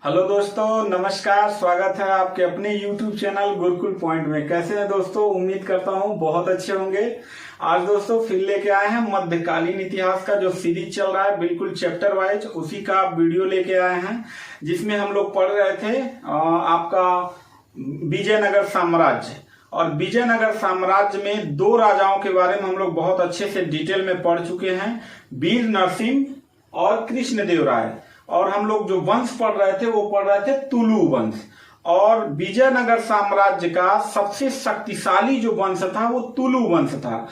Hello दोस्तों, नमस्कार। स्वागत है आपके अपने YouTube चैनल गुरुकुल पॉइंट में। कैसे हैं दोस्तों? उम्मीद करता हूं बहुत अच्छे होंगे। आज दोस्तों फिर लेके आए हैं मध्यकालीन इतिहास का जो सीरीज चल रहा है, बिल्कुल चैप्टर वाइज, उसी का वीडियो लेके आए हैं, जिसमें हम लोग पढ़ रहे थे आपका विजयनगर साम्राज्य। और विजयनगर साम्राज्य में दो राजाओं के बारे में हम लोग बहुत अच्छे से डिटेल में पढ़ चुके हैं, वीर नरसिंह और कृष्णदेव राय। और हम लोग जो वंश पढ़ रहे थे वो पढ़ रहे थे तुलु वंश। और विजयनगर साम्राज्य का सबसे शक्तिशाली जो वंश था वो तुलु वंश था।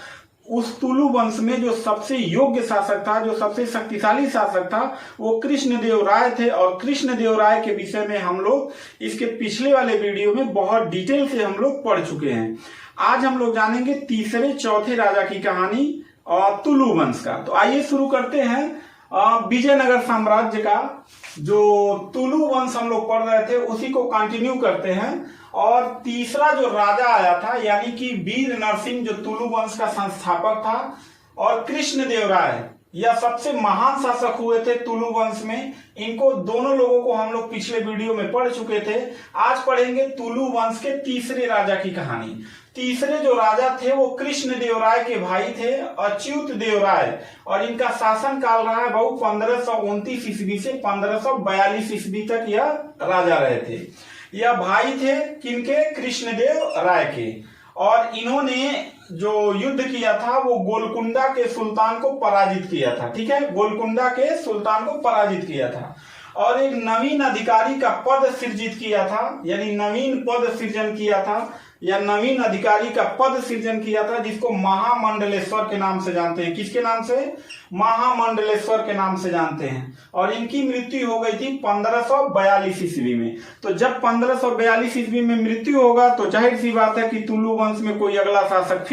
उस तुलु वंश में जो सबसे योग्य शासक था, जो सबसे शक्तिशाली शासक था, वो कृष्णदेव राय थे। और कृष्णदेव राय के विषय में हम लोग इसके पिछले वाले वीडियो में बहुत डिटेल से हम लोग पढ़ चुके हैं। आज हम लोग जानेंगे तीसरे चौथे राजा की कहानी और तुलु वंश का। तो आइए शुरू करते हैं विजयनगर साम्राज्य का। जो तुलु वंश हम लोग पढ़ रहे थे उसी को कंटिन्यू करते हैं। और तीसरा जो राजा आया था, यानी कि वीर नरसिंह, जो तुलु वंश का संस्थापक था, और कृष्णदेव राय, यह सबसे महान शासक हुए थे तुलु वंश में। इनको दोनों लोगों को हम लोग पिछले वीडियो में पढ़ चुके थे। आज पढ़ेंगे तुलु वंश के तीसरे राजा की कहानी। तीसरे जो राजा थे वो कृष्णदेव राय के भाई थे, अच्युत देव राय। और इनका शासन काल रहा है बहु 1529 ईस्वी से 1542 ईस्वी तक यह राजा रहे थे। यह भाई थे किनके? कृष्णदेव राय के। और इन्होंने जो युद्ध किया था वो गोलकुंडा के सुल्तान को पराजित किया था। ठीक है, गोलकुंडा के सुल्तान को पराजित किया था। और एक नवीन अधिकारी का पद सृजित किया था, यानी नवीन पद सृजन किया था, या नवीन अधिकारी का पद सृजन किया था, जिसको महामंडलेश्वर के नाम से जानते हैं। किसके नाम से? महामंडलेश्वर के नाम से जानते हैं। और इनकी मृत्यु हो गई थी 1542 ईस्वी में। तो जब 1542 ईस्वी में मृत्यु होगा तो जाहिर सी बात है कि तुलु वंश में कोई अगला शासक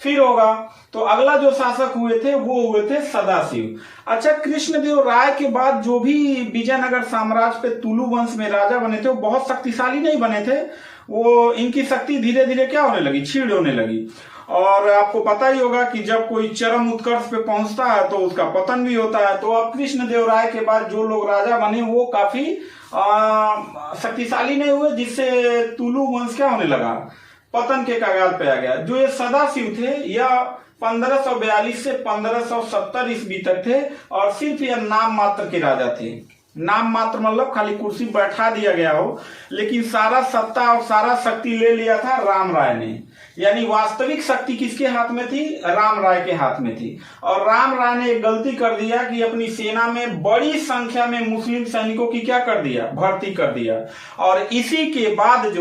फिर होगा। तो अगला जो शासक हुए थे वो हुए थे सदाशिव। अच्छा, कृष्णदेव राय के बाद जो भी विजयनगर साम्राज्य पे तुलु वंश में राजा बने थे वो बहुत शक्तिशाली नहीं बने थे। वो इनकी शक्ति धीरे धीरे क्या होने लगी? क्षीण होने लगी। और आपको पता ही होगा कि जब कोई चरम उत्कर्ष पे पहुंचता है तो उसका पतन भी होता है। तो अब कृष्णदेव राय के बाद जो लोग राजा बने वो काफी शक्तिशाली नहीं हुए, जिससे तुलु वंश क्या होने लगा? पतन के कगार पे आ गया। जो ये सदाशिव थे यह 1542 से 1570 ईस्वी तक थे। और सिर्फ यह नाम मात्र के राजा थे। नाम मात्र मतलब खाली कुर्सी बैठा दिया गया हो, लेकिन सारा सत्ता और सारा शक्ति ले लिया था राम राय ने। यानी वास्तविक शक्ति किसके हाथ में थी? राम राय के हाथ में थी। और राम राय ने एक गलती कर दिया कि अपनी सेना में बड़ी संख्या में मुस्लिम सैनिकों की क्या कर दिया? भर्ती कर दिया। और इसी के बाद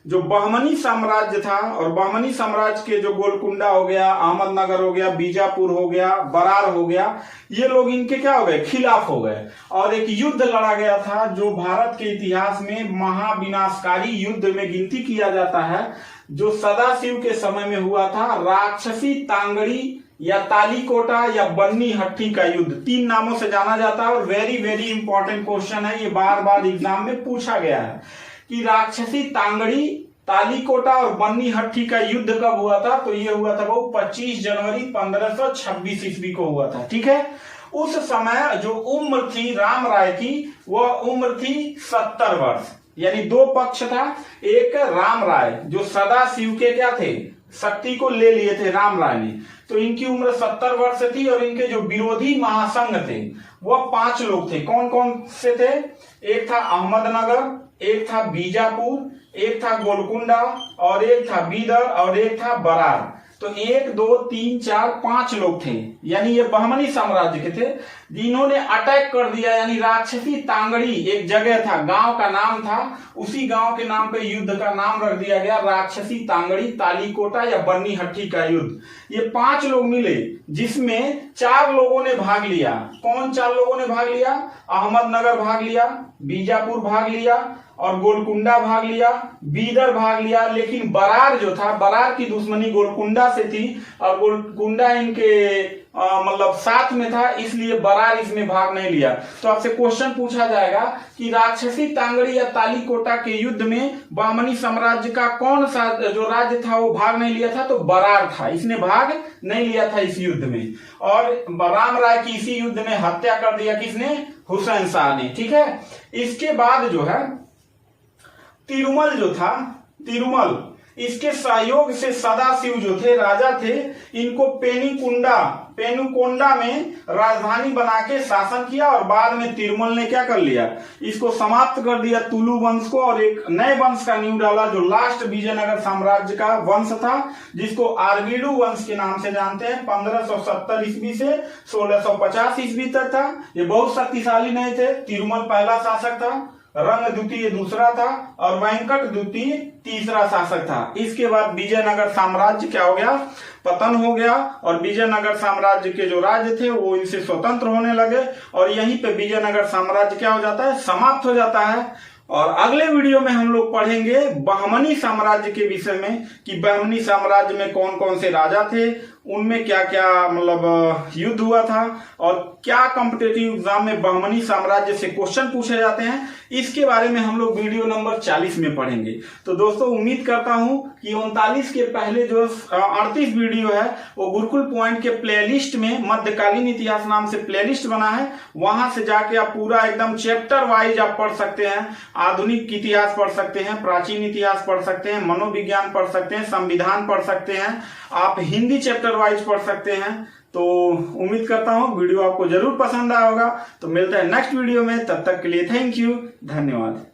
जो बहमनी साम्राज्य था, और बहमनी साम्राज्य के जो गोलकुंडा हो गया, अहमदनगर हो गया, बीजापुर हो गया, बरार हो गया, ये लोग इनके क्या हो गए? खिलाफ हो गए। और एक युद्ध लड़ा गया था जो भारत के इतिहास में महाविनाशकारी युद्ध में गिनती किया जाता है, जो सदाशिव के समय में हुआ था। राक्षसी तांगड़ी या तालीकोटा या बन्नी हट्टी का युद्ध, 3 नामों से जाना जाता है। और वेरी वेरी इंपॉर्टेंट क्वेश्चन है, ये बार बार एग्जाम में पूछा गया है कि राक्षसी तांगड़ी, तालीकोटा और बन्नी हट्टी का युद्ध कब हुआ था? तो ये हुआ था वो 25 जनवरी 1526 ईस्वी को हुआ था। ठीक है, उस समय जो उम्र थी राम राय की, वह उम्र थी 70 वर्ष। यानी दो पक्ष था। एक राम राय जो सदाशिव के क्या थे? शक्ति को ले लिए थे राम राय ने, तो इनकी उम्र 70 वर्ष थी। और इनके जो विरोधी महासंघ थे वह 5 लोग थे। कौन कौन से थे? एक था अहमदनगर, एक था बीजापुर, एक था गोलकुंडा, और एक था बीदर, और एक था बरार। तो 1 2 3 4 5 लोग थे। यानी ये बहमनी साम्राज्य के थे, जिन्होंने अटैक कर दिया। यानी राक्षसी तांगड़ी एक जगह था, गांव का नाम था, उसी गांव के नाम पे युद्ध का नाम रख दिया गया, राक्षसी तांगड़ी, तालीकोटा या बन्नी हट्टी का युद्ध। ये 5 लोग मिले, जिसमें 4 लोगों ने भाग लिया। कौन 4 लोगों ने भाग लिया? अहमदनगर भाग लिया, बीजापुर भाग लिया, और गोलकुंडा भाग लिया, बीदर भाग लिया। लेकिन बरार जो था, बरार की दुश्मनी गोलकुंडा से थी, और गोलकुंडा इनके मतलब साथ में था, इसलिए बरार इसमें भाग नहीं लिया। तो आपसे क्वेश्चन पूछा जाएगा कि राक्षसी तांगड़ी या तालीकोटा के युद्ध में बहमनी साम्राज्य का कौन सा जो राज्य था वो भाग नहीं लिया था, तो बरार था, इसने भाग नहीं लिया था इस युद्ध में। और राम राय की इसी युद्ध में हत्या कर दिया किसने, हुसैन शाह ने। ठीक है, इसके बाद जो है तिरुमल जो था, तिरुमल, इसके सहयोग से सदाशिव जो थे राजा थे, इनको पेनुकोंडा में राजधानी बना के शासन किया और बाद में तिरुमल ने क्या कर लिया, इसको समाप्त कर दिया तुलु वंश को और एक नए वंश का नींव डाला जो लास्ट विजयनगर साम्राज्य का वंश था, जिसको आर्गीडू वंश के नाम से जानते हैं। 1570 ईस्वी से 1650 ईस्वी तक था। ये बहुत शक्तिशाली नहीं थे। तिरुमल पहला शासक था, रंग द्वितीय दूसरा था और वेंकट द्वितीय तीसरा शासक था। इसके बाद विजयनगर साम्राज्य क्या हो गया, पतन हो गया और विजयनगर साम्राज्य के जो राज्य थे वो इनसे स्वतंत्र होने लगे और यहीं पे विजयनगर साम्राज्य क्या हो जाता है, समाप्त हो जाता है। और अगले वीडियो में हम लोग पढ़ेंगे बहमनी साम्राज्य के विषय में कि बहमनी साम्राज्य में कौन कौन से राजा थे, उनमें क्या क्या मतलब युद्ध हुआ था और क्या कॉम्पिटिटिव एग्जाम में बहमनी साम्राज्य से क्वेश्चन पूछे जाते हैं, इसके बारे में हम लोग वीडियो नंबर 40 में पढ़ेंगे। तो दोस्तों उम्मीद करता हूं कि 39 के पहले जो 38 वीडियो है वो गुरुकुल पॉइंट के प्लेलिस्ट में मध्यकालीन इतिहास नाम से प्लेलिस्ट बना है, वहां से जाके आप पूरा एकदम चैप्टर वाइज आप पढ़ सकते हैं। आधुनिक इतिहास पढ़ सकते हैं, प्राचीन इतिहास पढ़ सकते हैं, मनोविज्ञान पढ़ सकते हैं, संविधान पढ़ सकते हैं, आप हिंदी चैप्टर वाइज पढ़ सकते हैं। तो उम्मीद करता हूं वीडियो आपको जरूर पसंद आया होगा। तो मिलता है नेक्स्ट वीडियो में, तब तक के लिए थैंक यू, धन्यवाद।